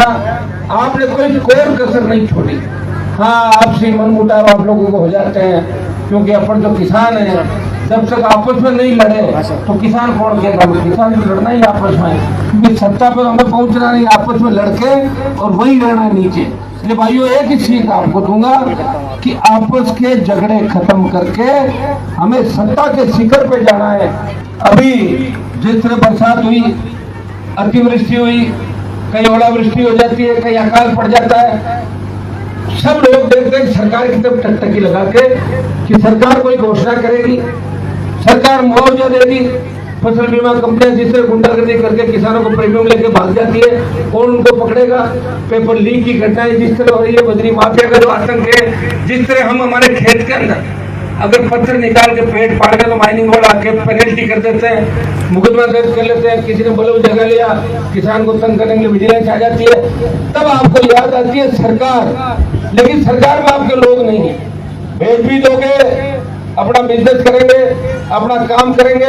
आपने कोई कसर नहीं छोड़ी। हाँ, आपसी मनमुटाव आप लोगों को हो जाते हैं, क्योंकि अपन जो किसान है, जब तक आपस में नहीं लड़े तो किसान कौन कहेगा? किसान तो लड़ना ही आपस में, क्योंकि सत्ता पर हमें पहुंचना नहीं, आपस में लड़के और वही रहना नीचे। इसलिए भाइयों, एक ही सीख आपको दूंगा कि आपस के झगड़े खत्म करके हमें सत्ता के शिखर पे जाना है। अभी जिस तरह बरसात हुई, अतिवृष्टि हुई, कहीं ओलावृष्टि हो जाती है, कहीं अकाल पड़ जाता है, सब लोग देखते हैं सरकार की तरफ टकटकी लगा के कि सरकार कोई घोषणा करेगी, सरकार मुआवजा देगी। फसल बीमा कंपनियां जिस तरह गुंडागर्दी करके किसानों को प्रीमियम लेके भाग जाती है, कौन उनको पकड़ेगा? पेपर लीक की घटनाएं जिस तरह हो रही है, बजरी माफिया का जो आतंक है, जिस तरह हम हमारे खेत के अंदर अगर पत्थर निकाल के पेट फाड़ के तो माइनिंग वाला आके पेनल्टी कर देते हैं, मुकदमा दर्ज कर लेते हैं, किसी ने बलव जगह लिया, किसान को तंग करने के लिए विजिलेंस आ जाती है, तब आपको याद आती है सरकार। लेकिन सरकार में आपके लोग नहीं है, भेज भी दोगे, अपना बिजनेस करेंगे, अपना काम करेंगे,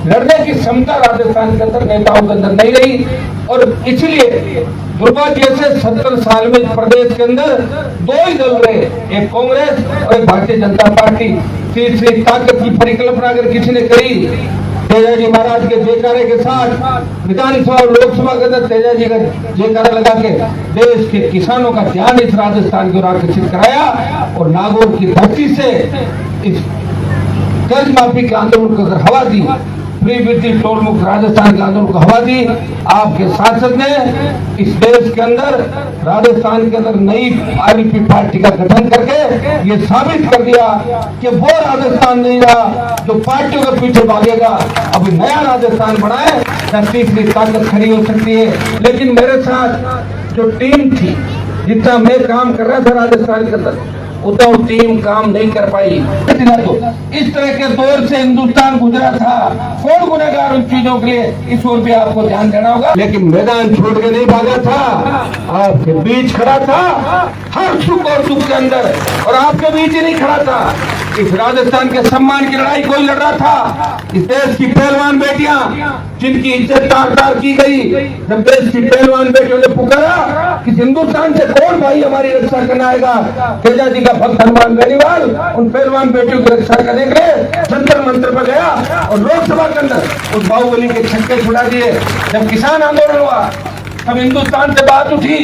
लड़ने की क्षमता राजस्थान के अंदर नेताओं के अंदर नहीं रही। और इसलिए दुर्भाग्य से 70 साल में प्रदेश के अंदर दो ही दल रहे, एक कांग्रेस और एक भारतीय जनता पार्टी। तीसरी ताकत की परिकल्पना अगर किसी ने करी, तेजा जी महाराज के जयकारे के साथ विधानसभा और लोकसभा के अंदर तेजा जी का जयकारा लगा के देश के किसानों का ध्यान इस राजस्थान की ओर आकर्षित कराया और नागौर की धरती से इस कर्ज माफी के आंदोलन को अगर हवा दी, फ्री वित्तीय टोल मुक्त राजस्थान के आंदोलन को हवा दी, आपके सांसद ने इस देश के अंदर राजस्थान के अंदर नई आरएलपी पार्टी का गठन करके ये साबित कर दिया कि वो राजस्थान नहीं रहा जो पार्टियों के पीछे भागेगा। अभी नया राजस्थान बनाए, तीसरी ताकत खड़ी हो सकती है। लेकिन मेरे साथ जो टीम थी, जितना मैं काम कर रहा था राजस्थान के अंदर, उतना टीम काम नहीं कर पाई। तो इस तरह के दौर से हिंदुस्तान गुजरा था। कौन गुनहगार उन चीजों के लिए, इस ओर भी आपको ध्यान देना होगा। लेकिन मैदान छोड़ के नहीं भागा था, आपके बीच खड़ा था हर सुख और दुख के अंदर, और आपके बीच ही नहीं खड़ा था। इस राजस्थान के सम्मान की लड़ाई कोई लड़ रहा था। इस देश की पहलवान बेटियां जिनकी इज्जत तार-तार की गई, जब देश की पहलवान बेटियों ने पुकारा कि हिंदुस्तान से कौन भाई हमारी रक्षा करने आएगा, तेजा जी का भक्त हनुमान बेनीवाल उन पहलवान बेटियों की रक्षा करने के लिए जंतर मंत्र पर गया और लोकसभा के अंदर उस बाहुबली के छक्के छुड़ा दिए। जब किसान आंदोलन हुआ, तब हिंदुस्तान से बात उठी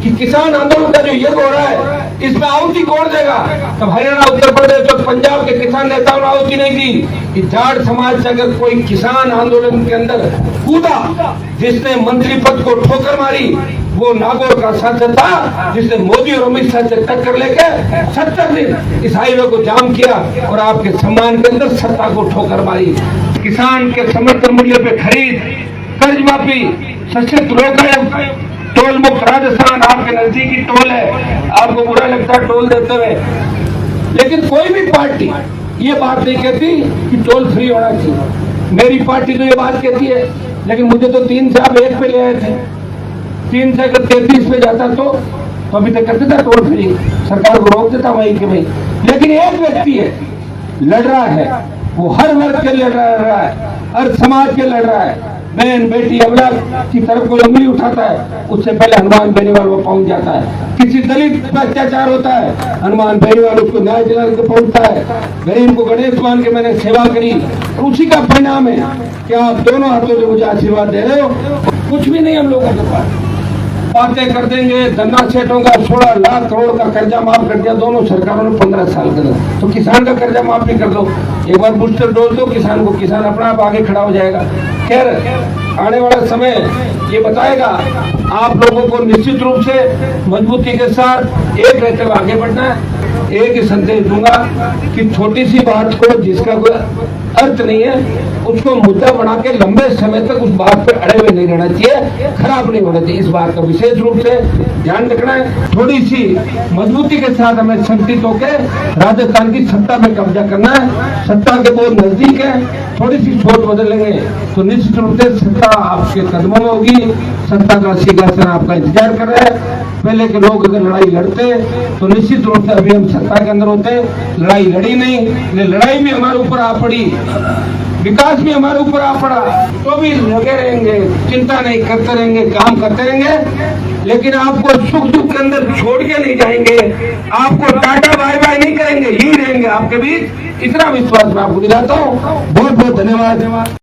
कि किसान आंदोलन का जो युद्ध हो रहा है, इसमें आहुति कौन देगा? तब हरियाणा, उत्तर प्रदेश और पंजाब के किसान नेताओं ने आहुति नहीं दी कि जाट समाज से अगर कोई किसान आंदोलन के अंदर कूदा, जिसने मंत्री पद को ठोकर मारी, वो नागौर का सांसद था जिसने मोदी और अमित शाह से टक्कर लेके 70 दिन इस हाईवे को जाम किया और आपके सम्मान के अंदर सत्ता को ठोकर मारी। किसान के समर्थन मूल्य पे खरीद, कर्ज माफी, सशक्त लोकायुक्त, टोल मुक्त राजस्थान, आपके नजदीकी टोल है, आपको बुरा लगता है टोल देते हुए, लेकिन कोई भी पार्टी ये बात नहीं कहती कि टोल फ्री होना चाहिए। मेरी पार्टी तो ये बात कहती है, लेकिन मुझे तो 3 से आप 1 पे ले आए थे, 3 से अगर 33 पे जाता तो अभी तक करते था टोल फ्री, सरकार को रोक देता वही कि भाई। लेकिन एक व्यक्ति है लड़ रहा है, वो हर वर्ग के लड़ रहा है, हर समाज के लड़ रहा है। बहन बेटी अबला की तरफ कोई उंगली उठाता है, उससे पहले हनुमान बेनीवाल वो पहुंच जाता है। किसी दलित पर अत्याचार होता है, हनुमान बेनीवाल उसको न्याय दिलाने को पहुंचता है। गरीब को गणेश मान के मैंने सेवा करी, उसी का परिणाम है कि आप दोनों हाथों से मुझे आशीर्वाद दे रहे हो। कुछ भी नहीं हम लोगों के पास, बातें कर देंगे। धन्ना सेठों का 16 लाख करोड़ का कर्जा माफ कर दिया दोनों सरकारों ने 15 साल के अंदर, तो किसान का कर्जा माफ भी कर दो। एक बार बूस्टर डोज दो किसान को, किसान अपना आप आगे खड़ा हो जाएगा। खैर, आने वाला समय ये बताएगा। आप लोगों को निश्चित रूप से मजबूती के साथ एक रहते हुए आगे बढ़ना है। एक ही संदेश दूंगा कि छोटी सी बात को, जिसका कोई अर्थ नहीं है, उसको मुद्दा बना के लंबे समय तक उस बात पे अड़े हुए नहीं रहना चाहिए, खराब नहीं होना चाहिए। इस बात का विशेष रूप से ध्यान रखना है। थोड़ी सी मजबूती के साथ हमें संगठित होकर राजस्थान की सत्ता में कब्जा करना है। सत्ता के बहुत नजदीक है, थोड़ी सी सोच बदलेंगे तो निश्चित रूप से सत्ता आपके कदमों में होगी। सत्ता का सिंहासन आपका इंतजार कर रहा है। पहले के लोग अगर लड़ाई लड़ते तो निश्चित रूप से अभी हम सत्ता के अंदर होते, लड़ाई लड़ी नहीं, लड़ाई भी हमारे ऊपर आ पड़ी। विकास भी हमारे ऊपर आ पड़ा तो भी लगे रहेंगे, चिंता नहीं करते रहेंगे, काम करते रहेंगे। लेकिन आपको सुख दुख के अंदर छोड़ के नहीं जाएंगे, आपको टाटा बाय बाय नहीं करेंगे, यही रहेंगे आपके बीच। इतना विश्वास मैं आपको दिलाता हूँ। बहुत बहुत धन्यवाद।